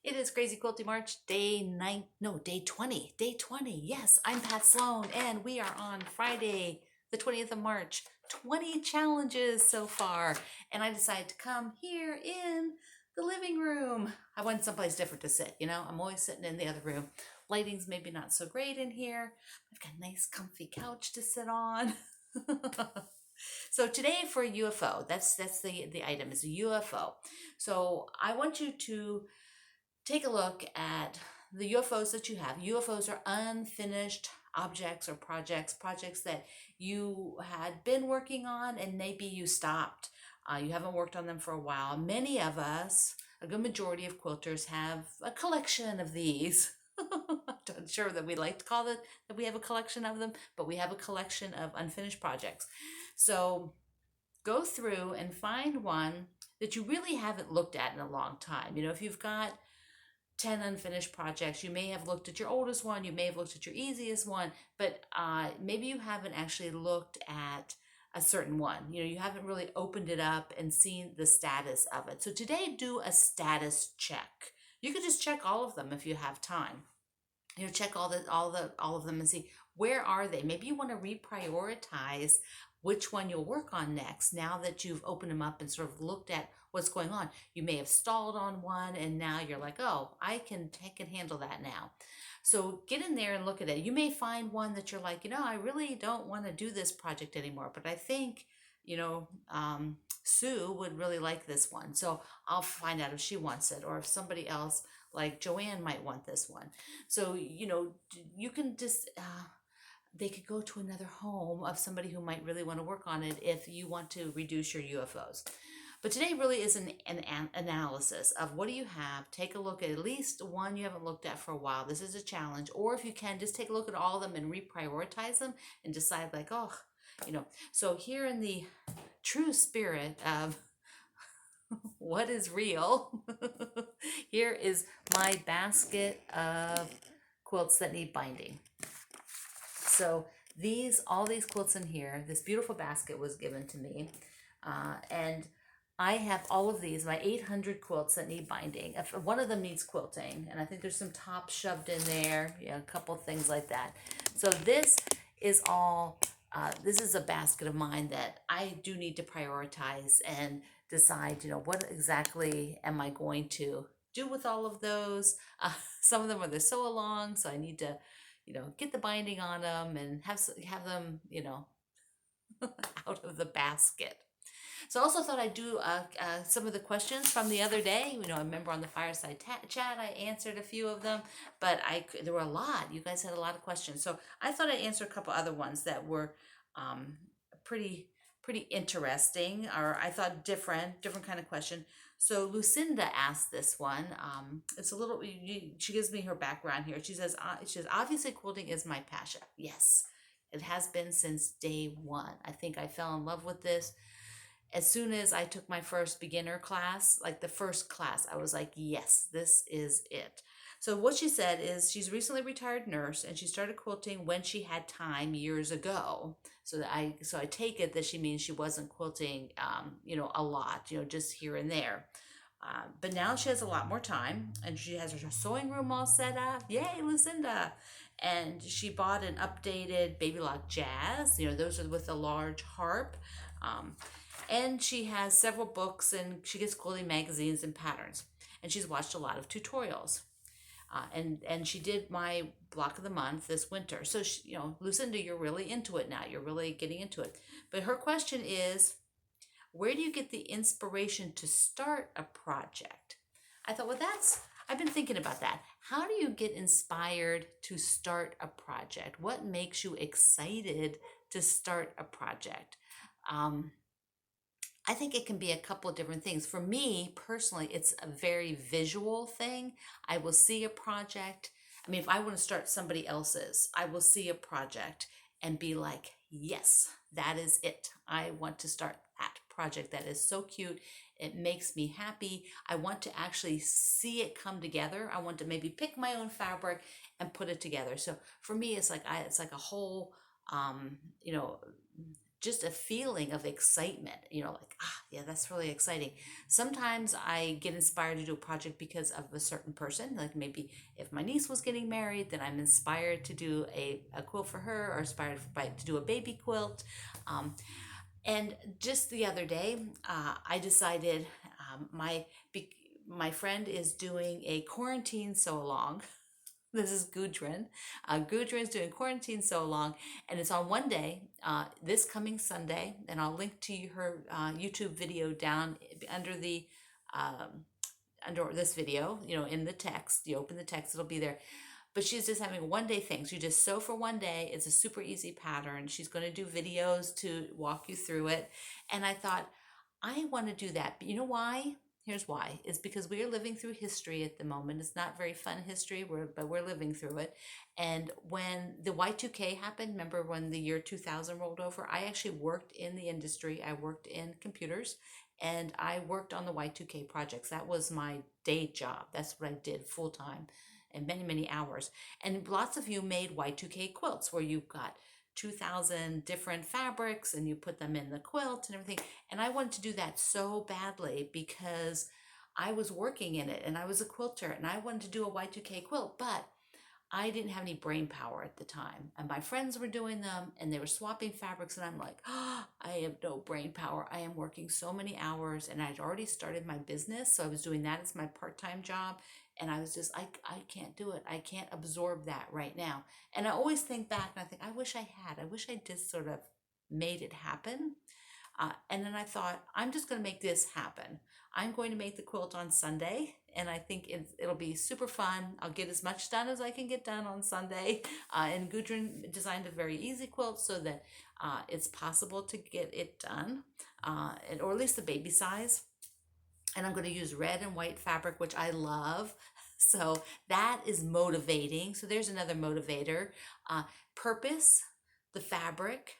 It is Crazy Quilty March, day 20, day 20. Yes, I'm Pat Sloan, and we are on Friday, the 20th of March. 20 challenges so far, and I decided to come here in the living room. I wanted someplace different to sit, I'm always sitting in the other room. Lighting's maybe not so great in here. I've got a nice comfy couch to sit on. So today for UFO, that's the item is a UFO. So I want you to take a look at the UFOs that you have. UFOs are unfinished objects or projects that you had been working on and maybe you stopped. You haven't worked on them for a while. Many of us, a good majority of quilters, have a collection of these. I'm not sure that we like to call it that we have a collection of them, but we have a collection of unfinished projects. So go through and find one that you really haven't looked at in a long time. If you've got 10 unfinished projects, you may have looked at your oldest one, you may have looked at your easiest one, but maybe you haven't actually looked at a certain one. You haven't really opened it up and seen the status of it. So today, do a status check. You could just check all of them if you have time. Check all of them and see where are they. Maybe you want to reprioritize which one you'll work on next now that you've opened them up and sort of looked at what's going on. You may have stalled on one and now you're like, oh, I can handle that now. So get in there and look at it. You may find one that you're like, I really don't want to do this project anymore, but I think, Sue would really like this one. So I'll find out if she wants it or if somebody else like Joanne might want this one. So, you can just, they could go to another home of somebody who might really want to work on it if you want to reduce your UFOs. But today really is an analysis of what do you have. Take a look at least one you haven't looked at for a while. This is a challenge. Or if you can, just take a look at all of them and reprioritize them and decide like, oh, So here in the true spirit of what is real, here is my basket of quilts that need binding. So all these quilts in here, this beautiful basket was given to me, and I have all of these, my 800 quilts that need binding. If one of them needs quilting, and I think there's some tops shoved in there, a couple of things like that. So this is all, this is a basket of mine that I do need to prioritize and decide, what exactly am I going to do with all of those. Some of them are the sew along, so I need to, get the binding on them and have them, out of the basket. So I also thought I'd do some of the questions from the other day. I remember on the fireside chat, I answered a few of them, but there were a lot. You guys had a lot of questions. So I thought I'd answer a couple other ones that were pretty interesting, or I thought different kind of question. So Lucinda asked this one. It's a little, she gives me her background here. She says, obviously quilting is my passion. Yes, it has been since day one. I think I fell in love with this as soon as I took my first beginner class, like the first class, I was like, yes, this is it. So what she said is she's a recently retired nurse and she started quilting when she had time years ago. So I take it that she means she wasn't quilting, a lot, just here and there. But now she has a lot more time and she has her sewing room all set up. Yay, Lucinda. And she bought an updated Baby Lock Jazz. Those are with a large harp. And she has several books and she gets quilting magazines and patterns. And she's watched a lot of tutorials. And she did my block of the month this winter. So, Lucinda, you're really into it now. You're really getting into it. But her question is, where do you get the inspiration to start a project? I thought, well, I've been thinking about that. How do you get inspired to start a project? What makes you excited to start a project? I think it can be a couple of different things. For me personally, it's a very visual thing. I will see a project. I mean, if I want to start somebody else's, I will see a project and be like, yes, that is it. I want to start that project. That is so cute. It makes me happy. I want to actually see it come together. I want to maybe pick my own fabric and put it together. So for me, it's like a whole, just a feeling of excitement, like, yeah, that's really exciting. Sometimes I get inspired to do a project because of a certain person. Like maybe if my niece was getting married, then I'm inspired to do a quilt for her, or inspired to do a baby quilt. Um, and just the other day, I decided be, my friend is doing a quarantine sew along. This is Gudrun. Gudrun's doing quarantine so long, and it's on one day, this coming Sunday. And I'll link to her YouTube video down under the um, under this video. In the text, you open the text, it'll be there. But she's just having a one day thing. So you just sew for one day. It's a super easy pattern. She's going to do videos to walk you through it. And I thought, I want to do that. But you know why? Here's why. It's because we are living through history at the moment. It's not very fun history, but we're living through it. And when the Y2K happened, remember when the year 2000 rolled over? I actually worked in the industry. I worked in computers, and I worked on the Y2K projects. That was my day job. That's what I did full time and many, many hours. And lots of you made Y2K quilts where you got 2000 different fabrics and you put them in the quilt and everything. And I wanted to do that so badly because I was working in it and I was a quilter and I wanted to do a Y2K quilt, but I didn't have any brain power at the time. And my friends were doing them and they were swapping fabrics. And I'm like, I have no brain power. I am working so many hours, and I'd already started my business. So I was doing that as my part-time job. And I was just, I can't do it. I can't absorb that right now. And I always think back and I think, I wish I had. I wish I just sort of made it happen. And then I thought, I'm just going to make this happen. I'm going to make the quilt on Sunday, and I think it'll be super fun. I'll get as much done as I can get done on Sunday. And Gudrun designed a very easy quilt so that it's possible to get it done, or at least the baby size. And I'm going to use red and white fabric, which I love. So that is motivating. So there's another motivator. Purpose, the fabric.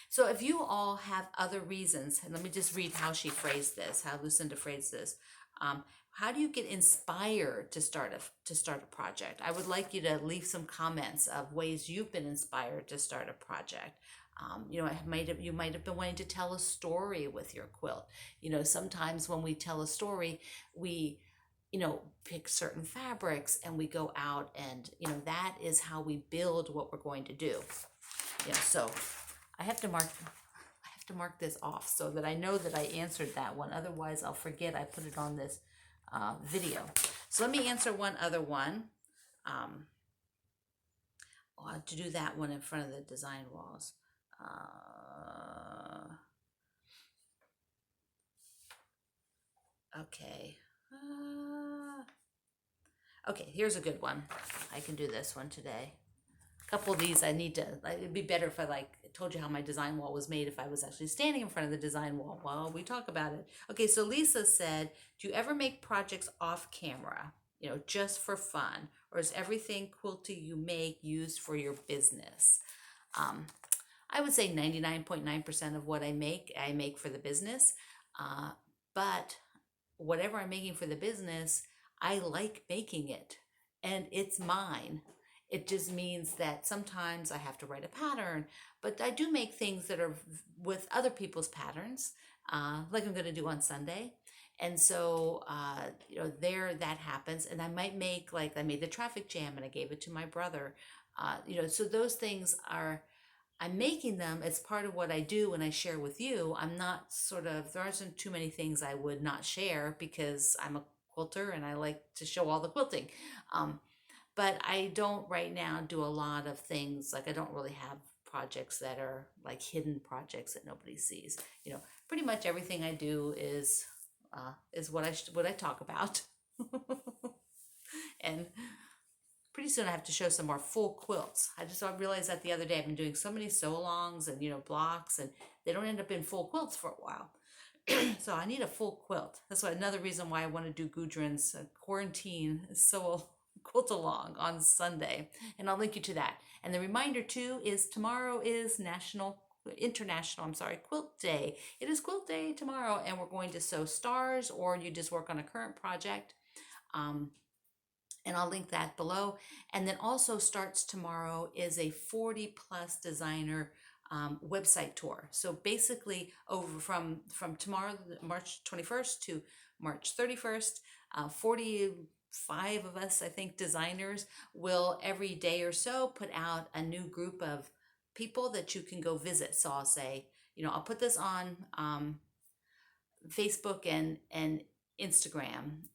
So if you all have other reasons, and let me just read how she phrased this, how Lucinda phrased this. How do you get inspired to start a project? I would like you to leave some comments of ways you've been inspired to start a project. You might have been wanting to tell a story with your quilt. Sometimes when we tell a story, we pick certain fabrics and we go out and, that is how we build what we're going to do. So I have to mark this off so that I know that I answered that one. Otherwise, I'll forget I put it on this video. So let me answer one other one. I'll have to do that one in front of the design walls. Okay. Okay, here's a good one. I can do this one today. A couple of these I need to, it'd be better if I told you how my design wall was made if I was actually standing in front of the design wall while we talk about it. Okay, so Lisa said, do you ever make projects off camera, just for fun? Or is everything Quilty you make used for your business? I would say 99.9% of what I make for the business. But whatever I'm making for the business, I like making it and it's mine. It just means that sometimes I have to write a pattern, but I do make things that are with other people's patterns, like I'm going to do on Sunday. And so, there that happens. And I might make, like I made the traffic jam and I gave it to my brother. So those things I'm making them as part of what I do when I share with you. I'm not there aren't too many things I would not share because I'm a quilter and I like to show all the quilting. But I don't right now do a lot of things. Like I don't really have projects that are like hidden projects that nobody sees. Pretty much everything I do is what I talk about. And pretty soon I have to show some more full quilts. I just realized that the other day. I've been doing so many sew-alongs and blocks, and they don't end up in full quilts for a while. So I need a full quilt. That's another reason why I want to do Gudrun's quarantine quilt along on Sunday, and I'll link you to that. And the reminder too is tomorrow is International Quilt Day. It is Quilt Day tomorrow, and we're going to sew stars, or you just work on a current project. And I'll link that below. And then also starts tomorrow is a 40 plus designer website tour. So basically, over from tomorrow, March 21st to March 31st, 45 of us, I think, designers will every day or so put out a new group of people that you can go visit. So I'll say, I'll put this on Facebook and Instagram.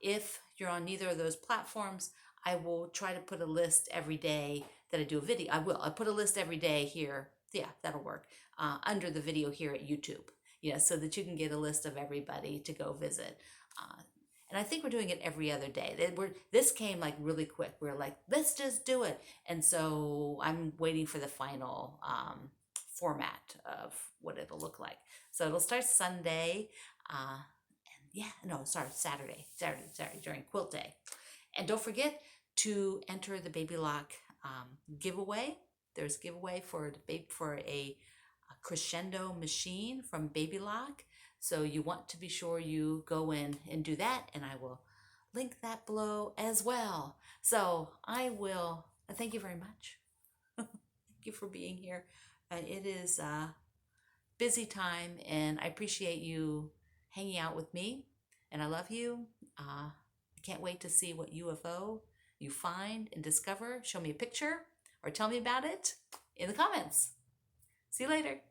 If you're on neither of those platforms, I will try to put a list every day that I do a video. I put a list every day here. Yeah, that'll work. Under the video here at YouTube. So that you can get a list of everybody to go visit. And I think we're doing it every other day. This came like really quick. We're like, let's just do it. And so I'm waiting for the final format of what it'll look like. So it'll start Sunday. Saturday during Quilt Day. And don't forget to enter the Baby Lock giveaway. There's a giveaway for a crescendo machine from Baby Lock. So you want to be sure you go in and do that, and I will link that below as well. So I will thank you very much. Thank you for being here. It is a busy time, and I appreciate you hanging out with me, and I love you. I can't wait to see what UFO you find and discover. Show me a picture or tell me about it in the comments. See you later.